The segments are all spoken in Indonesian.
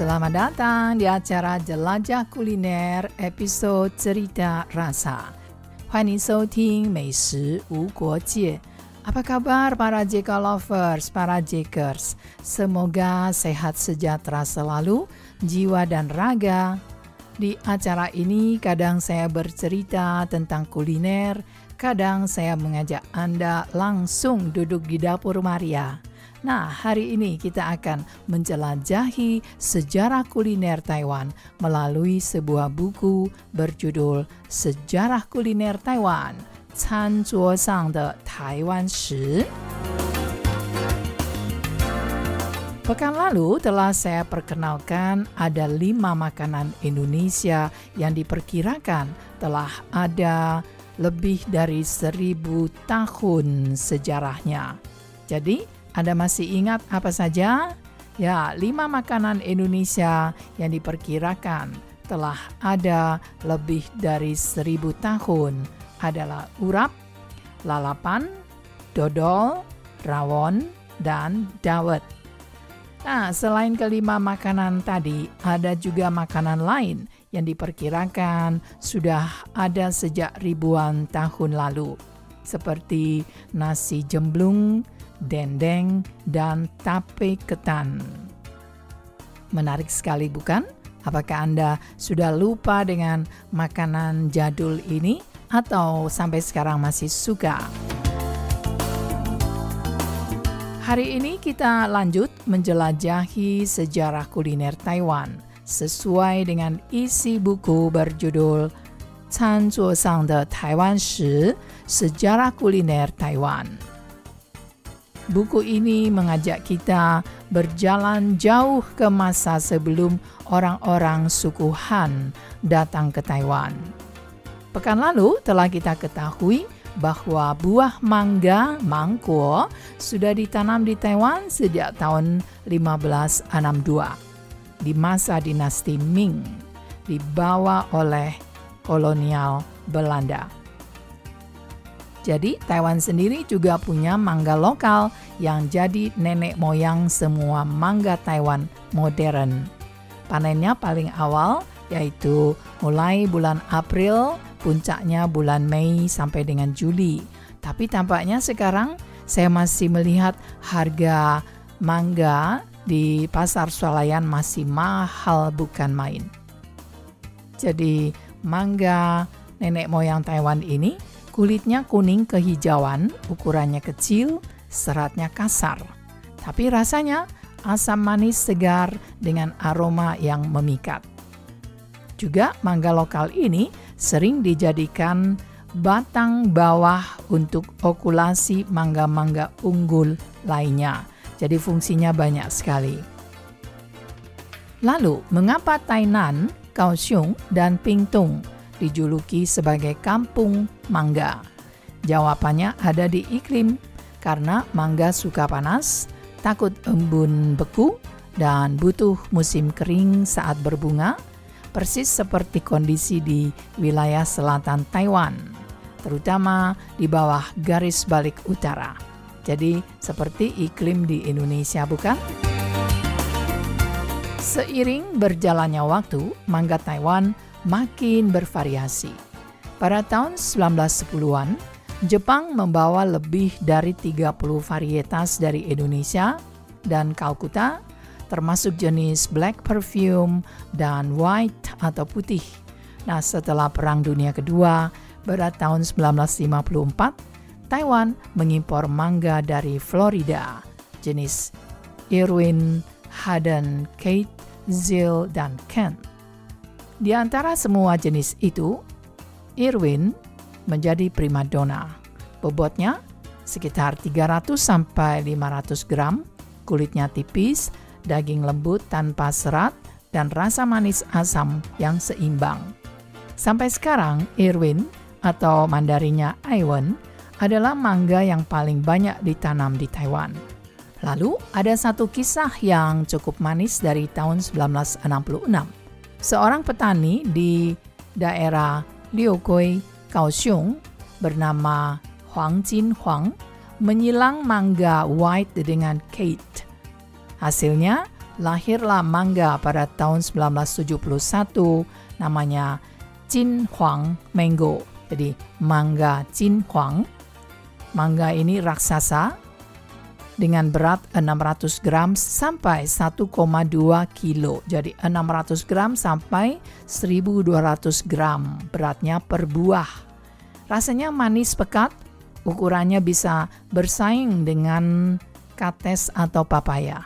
Selamat datang di acara Jelajah Kuliner episode Cerita Rasa. 欢迎收听美食无国界。Apa kabar para JK lovers, para Jakers? Semoga sehat sejahtera selalu, jiwa dan raga. Di acara ini kadang saya bercerita tentang kuliner, kadang saya mengajak Anda langsung duduk di dapur Maria. Nah, hari ini kita akan menjelajahi sejarah kuliner Taiwan melalui sebuah buku berjudul Sejarah Kuliner Taiwan, 餐桌上的台湾史. Pekan lalu telah saya perkenalkan ada 5 makanan Indonesia yang diperkirakan telah ada lebih dari 1000 tahun sejarahnya. Jadi, Anda masih ingat apa saja? Ya, 5 makanan Indonesia yang diperkirakan telah ada lebih dari 1000 tahun adalah urap, lalapan, dodol, rawon, dan dawet. Nah, selain kelima makanan tadi, ada juga makanan lain yang diperkirakan sudah ada sejak ribuan tahun lalu, seperti nasi jemblung, dendeng, dan tape ketan. Menarik sekali bukan? Apakah Anda sudah lupa dengan makanan jadul ini atau sampai sekarang masih suka? Hari ini kita lanjut menjelajahi sejarah kuliner Taiwan sesuai dengan isi buku berjudul 餐桌上的台湾史, Sejarah Kuliner Taiwan. Buku ini mengajak kita berjalan jauh ke masa sebelum orang-orang suku Han datang ke Taiwan. Pekan lalu telah kita ketahui bahwa buah mangga, mangkuo, sudah ditanam di Taiwan sejak tahun 1562 di masa dinasti Ming, dibawa oleh kolonial Belanda. Jadi Taiwan sendiri juga punya mangga lokal yang jadi nenek moyang semua mangga Taiwan modern. Panennya paling awal yaitu mulai bulan April, puncaknya bulan Mei sampai dengan Juli. Tapi tampaknya sekarang saya masih melihat harga mangga di pasar swalayan masih mahal bukan main. Jadi mangga nenek moyang Taiwan ini kulitnya kuning kehijauan, ukurannya kecil, seratnya kasar. Tapi rasanya asam manis segar dengan aroma yang memikat. Juga mangga lokal ini sering dijadikan batang bawah untuk okulasi mangga-mangga unggul lainnya. Jadi fungsinya banyak sekali. Lalu, mengapa Tainan, Kaohsiung, dan Pingtung dijuluki sebagai kampung mangga? Jawabannya ada di iklim, karena mangga suka panas, takut embun beku, dan butuh musim kering saat berbunga, persis seperti kondisi di wilayah selatan Taiwan, terutama di bawah garis balik utara. Jadi seperti iklim di Indonesia, bukan? Seiring berjalannya waktu, mangga Taiwan makin bervariasi. Pada tahun 1910-an, Jepang membawa lebih dari 30 varietas dari Indonesia dan Kalkuta, termasuk jenis black perfume dan white atau putih. Nah, setelah Perang Dunia Kedua, pada tahun 1954, Taiwan mengimpor mangga dari Florida, jenis Irwin, Haden, Kate, Zill, dan Kent. Di antara semua jenis itu, Irwin menjadi primadona. Bobotnya sekitar 300-500 gram, kulitnya tipis, daging lembut tanpa serat, dan rasa manis asam yang seimbang. Sampai sekarang, Irwin atau Mandarinnya Aiwen adalah mangga yang paling banyak ditanam di Taiwan. Lalu ada satu kisah yang cukup manis dari tahun 1966. Seorang petani di daerah Liuqui, Kaohsiung, bernama Huang Jinhuang menyilang mangga white dengan Kate. Hasilnya lahirlah mangga pada tahun 1971, namanya Jinhuang Mango. Jadi mangga Jinhuang. Mangga ini raksasa dengan berat 600 gram sampai 1,2 kilo. Jadi 600 gram sampai 1.200 gram beratnya per buah. Rasanya manis pekat, ukurannya bisa bersaing dengan kates atau papaya.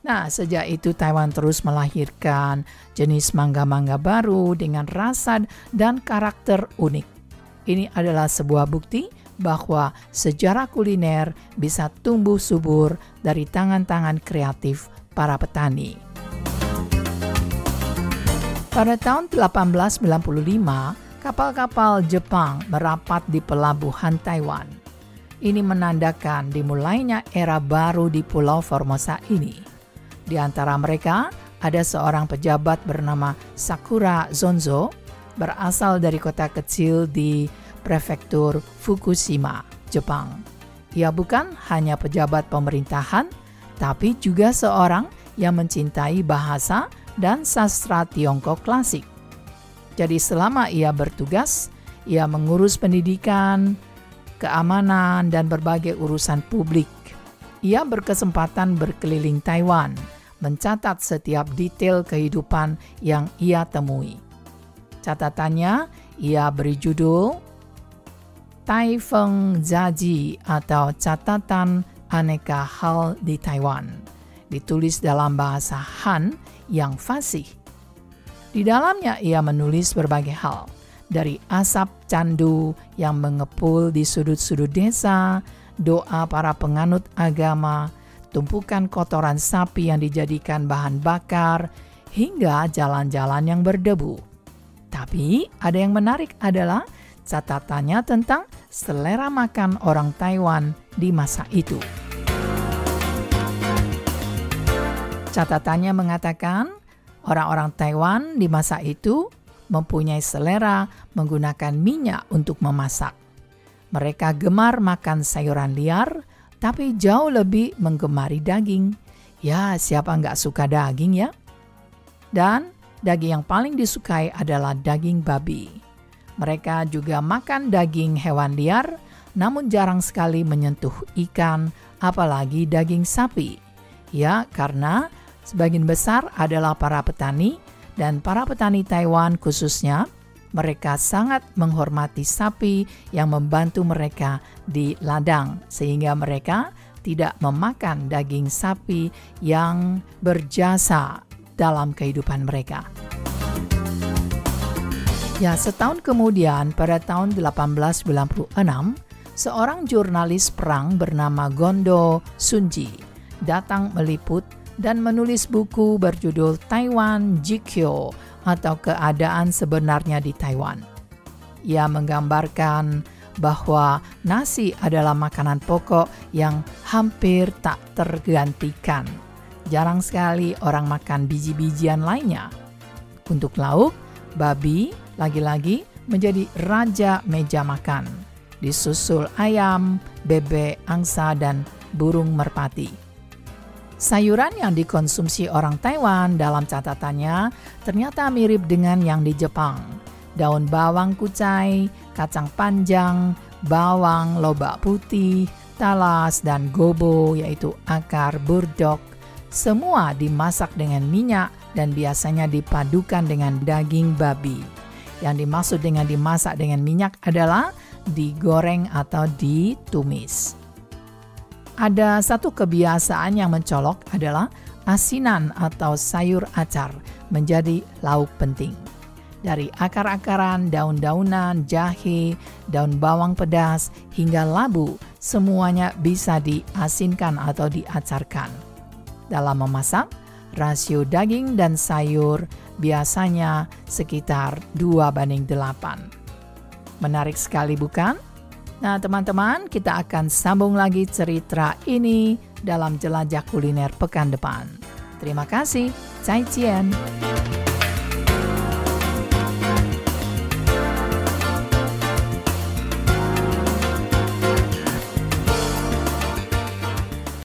Nah, sejak itu Taiwan terus melahirkan jenis mangga-mangga baru dengan rasa dan karakter unik. Ini adalah sebuah bukti bahwa sejarah kuliner bisa tumbuh subur dari tangan-tangan kreatif para petani. Pada tahun 1895, kapal-kapal Jepang merapat di pelabuhan Taiwan. Ini menandakan dimulainya era baru di Pulau Formosa ini. Di antara mereka ada seorang pejabat bernama Sakura Zonzo, berasal dari kota kecil di Prefektur Fukushima, Jepang. Ia bukan hanya pejabat pemerintahan, tapi juga seorang yang mencintai bahasa dan sastra Tiongkok klasik. Jadi selama ia bertugas, ia mengurus pendidikan, keamanan, dan berbagai urusan publik. Ia berkesempatan berkeliling Taiwan, mencatat setiap detail kehidupan yang ia temui. Catatannya ia beri judul Taifeng Zaji atau Catatan Aneka Hal di Taiwan, ditulis dalam bahasa Han yang fasih. Di dalamnya ia menulis berbagai hal, dari asap candu yang mengepul di sudut-sudut desa, doa para penganut agama, tumpukan kotoran sapi yang dijadikan bahan bakar, hingga jalan-jalan yang berdebu. Tapi ada yang menarik adalah catatannya tentang selera makan orang Taiwan di masa itu. Catatannya mengatakan orang-orang Taiwan di masa itu mempunyai selera menggunakan minyak untuk memasak. Mereka gemar makan sayuran liar, tapi jauh lebih menggemari daging. Ya, siapa nggak suka daging ya? Dan daging yang paling disukai adalah daging babi. Mereka juga makan daging hewan liar, namun jarang sekali menyentuh ikan, apalagi daging sapi. Ya, karena sebagian besar adalah para petani, dan para petani Taiwan khususnya, mereka sangat menghormati sapi yang membantu mereka di ladang, sehingga mereka tidak memakan daging sapi yang berjasa dalam kehidupan mereka. Ya, setahun kemudian pada tahun 1896, seorang jurnalis perang bernama Gondo Sunji datang meliput dan menulis buku berjudul Taiwan Jikyo atau Keadaan Sebenarnya di Taiwan. Ia menggambarkan bahwa nasi adalah makanan pokok yang hampir tak tergantikan. Jarang sekali orang makan biji-bijian lainnya. Untuk lauk, babi lagi-lagi menjadi raja meja makan, disusul ayam, bebek, angsa, dan burung merpati. Sayuran yang dikonsumsi orang Taiwan dalam catatannya ternyata mirip dengan yang di Jepang. Daun bawang kucai, kacang panjang, bawang, lobak putih, talas, dan gobo, yaitu akar burdok. Semua dimasak dengan minyak dan biasanya dipadukan dengan daging babi. Yang dimaksud dengan dimasak dengan minyak adalah digoreng atau ditumis. Ada satu kebiasaan yang mencolok adalah asinan atau sayur acar menjadi lauk penting. Dari akar-akaran, daun-daunan, jahe, daun bawang pedas, hingga labu, semuanya bisa diasinkan atau diacarkan. Dalam memasak, rasio daging dan sayur biasanya sekitar 2:8. Menarik sekali bukan? Nah teman-teman, kita akan sambung lagi cerita ini dalam Jelajah Kuliner pekan depan. Terima kasih, 再见.